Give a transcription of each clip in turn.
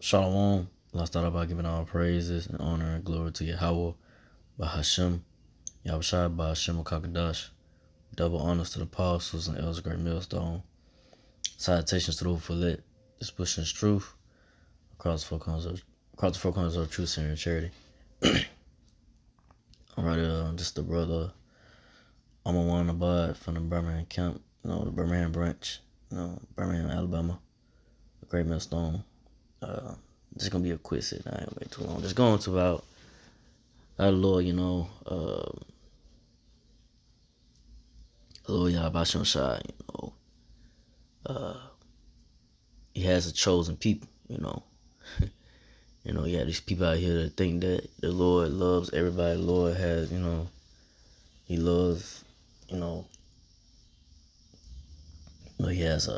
Shalom. Let's start out by giving all praises and honor and glory to Yahweh, by Hashem, Yahushua, by Hashem Kakadash. Double honors to the apostles and elders of Great Millstone. Salutations to the overlet. This pushing is truth across the four corners of truth, and charity. Alright, just the brother. I'm a one abide from the Birmingham camp, the Birmingham branch, Birmingham, Alabama, the Great Millstone. Just gonna be a quick sit. I ain't gonna wait too long. Just going to about our Lord, Lord Yahweh Shai, he has a chosen people, you got these people out here that think that the Lord loves everybody. The Lord has, he loves, he has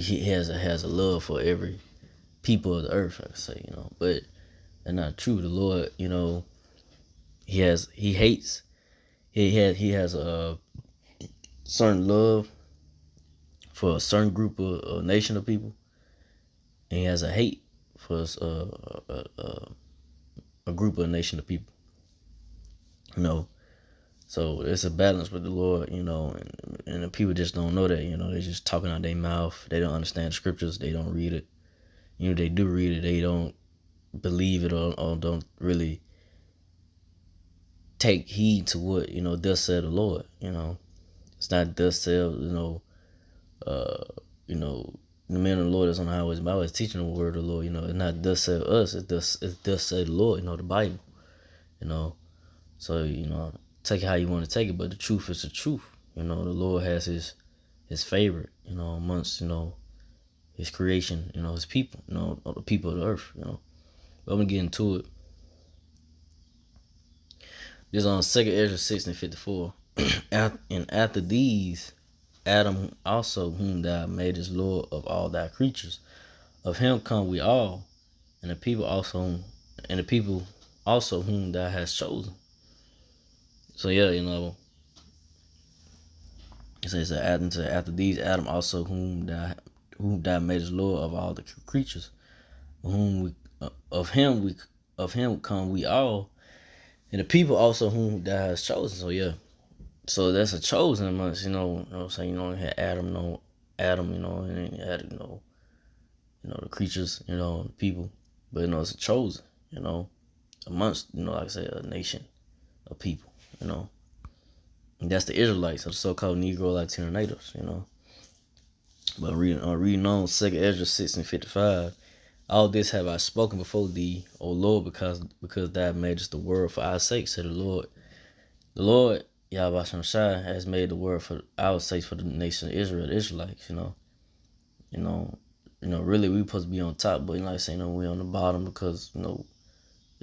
he has a love for every people of the earth, I could say, but that's not true. The Lord, he has a certain love for a certain group of a nation of people, and he has a hate for a group of a nation of people. So it's a balance with the Lord, and the people just don't know that, they're just talking out their mouth. They don't understand the scriptures. They don't read it. They do read it. They don't believe it or don't really take heed to what, thus said the Lord. It's not thus said, the man of the Lord is on the highways and byways teaching the word of the Lord. It's not thus said us. It's thus said the Lord, the Bible. So, take it how you want to take it, but the truth is the truth. The Lord has his favorite, amongst, his creation, his people, the people of the earth, But I'm going to get into it. This is on 2 Ezra 6:54. And after these, Adam also, whom thou madest Lord of all thy creatures, of him come we all, and the people also whom thou hast chosen. So yeah, it says that after these, Adam also, whom thou madest Lord of all the creatures, of him come we all, and the people also whom thou hast chosen. So yeah, so that's a chosen amongst, you had Adam, and then you had, the creatures, the people, but it's a chosen, amongst, like I said, a nation of people, and that's the Israelites, or the so-called Negro Latino natives, But reading on 2 Ezra 6:55, all this have I spoken before thee, O Lord, because thou madest the world for our sake, said the Lord. The Lord, Yahweh Shai, has made the world for our sake, for the nation of Israel, the Israelites, really we supposed to be on top, but like I say, we on the bottom because,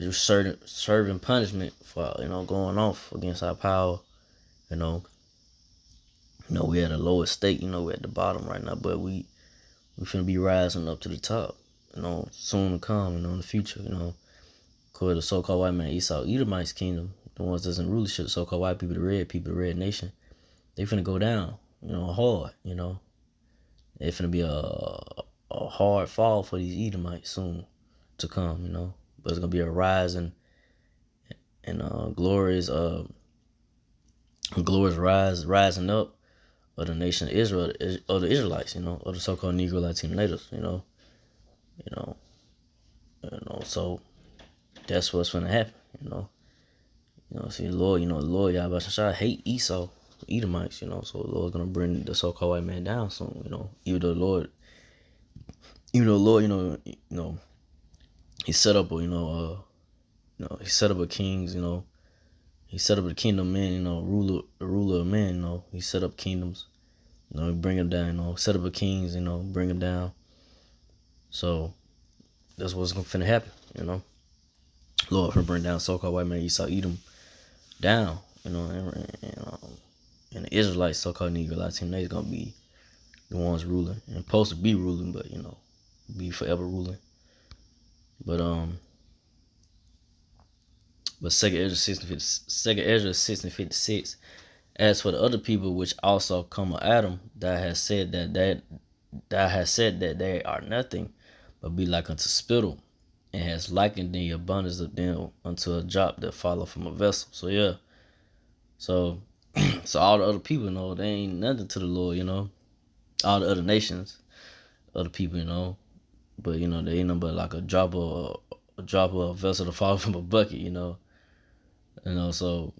you're serving punishment for, going off against our power, we at a lower state, we're at the bottom right now, but we finna be rising up to the top, soon to come, in the future, According to the so-called white man Esau, Edomite's kingdom, the ones that's in rulership, the so-called white people, the red nation, they finna go down, hard, They finna be a hard fall for these Edomites soon to come, But it's gonna be a rise and glorious rising up of the nation of Israel, of the Israelites, of the so-called Negro Latino natives, So that's what's gonna happen, See, the Lord Yahweh Shai hate Esau, Edomites, So the Lord's gonna bring the so-called white man down soon, Even though the Lord, he set up a, he set up a kings, he set up a kingdom man, ruler of men, he set up kingdoms, bring them down, set up a kings, bring them down. So that's what's finna happen, Lord finna bring down so-called white man Esau, Edom down, and the Israelites, so-called Negro Latino, they're gonna be the ones ruling and supposed to be ruling, but be forever ruling. But 2 Ezra 6:56. As for the other people which also come of Adam, thou hast said that thou hast said that they are nothing, but be like unto spittle, and has likened the abundance of them unto a drop that falleth from a vessel. So yeah, so so all the other people, they ain't nothing to the Lord, all the other nations, other people, but they ain't nothing but like a vessel to fall from a bucket, so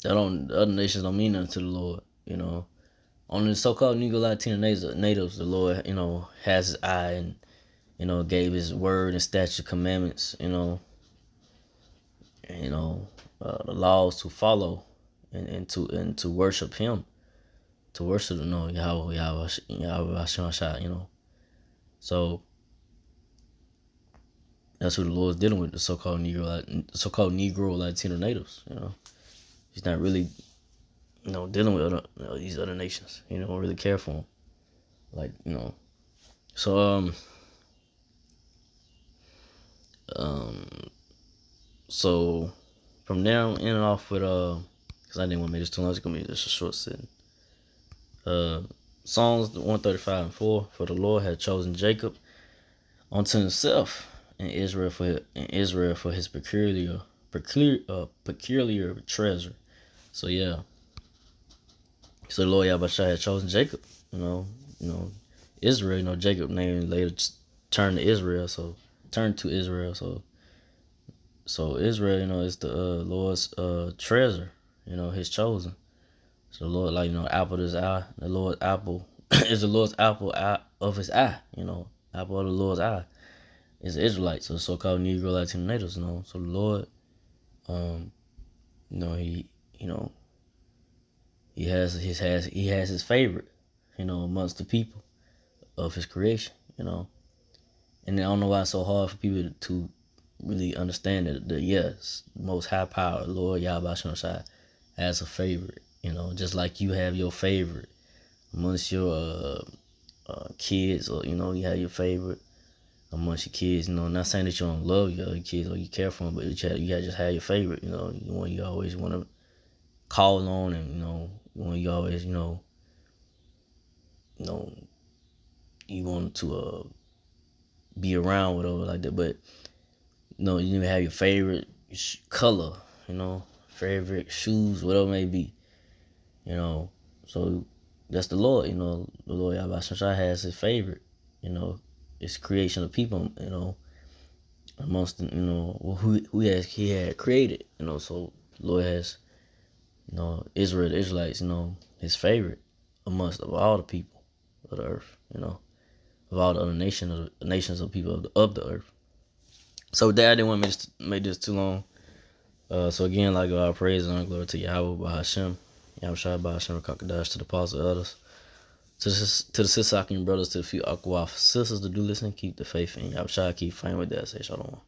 that don't the other nations don't mean nothing to the Lord, On the so-called Negro Latino natives, the Lord, has his eye and, gave his word and statute commandments, the laws to follow and to worship him, to worship, Yahweh Hashem Shai, So that's who the Lord's dealing with, the so-called Negro Latino natives, He's not really, dealing with these other nations. Don't really care for them. Like, So so from now in and off with because I didn't want to make this too long. It's gonna be just a short sitting. Psalms 135 and 4. For the Lord had chosen Jacob unto himself, and Israel for his peculiar treasure. So yeah. So the Lord Yahweh had chosen Jacob. Israel. Jacob name later turned to Israel. So Israel, is the Lord's treasure. His chosen. So the Lord, apple of his eye. The Lord's apple is the Lord's apple of his eye. Apple of the Lord's eye is the Israelites, so the so-called Negro Latino natives. So the Lord, he has his favorite, amongst the people of his creation. And I don't know why it's so hard for people to really understand that the most high power, Lord Yahweh Shai, has a favorite. Just like you have your favorite amongst your kids, or you have your favorite amongst your kids. Not saying that you don't love your kids or you care for them, but you gotta just have your favorite. The one you always want to call on, and the one you always you want to be around, whatever like that. But you have your favorite color, favorite shoes, whatever it may be. So that's the Lord. The Lord Yahweh Shai has his favorite. His creation of people. Amongst who he had created. So the Lord has Israel, the Israelites. His favorite amongst of all the people of the earth. Of all the other nations of people of the earth. So with that, I didn't want to make this too long. So again, like our praise and glory to Yahweh by Hashem. Yahweh Shai by Hashem Kakadash, to the apostles and others. To the sister brothers, to the few Akwaf sisters to do listen, keep the faith in Yahweh Shai, keep fighting with that. Say shalom.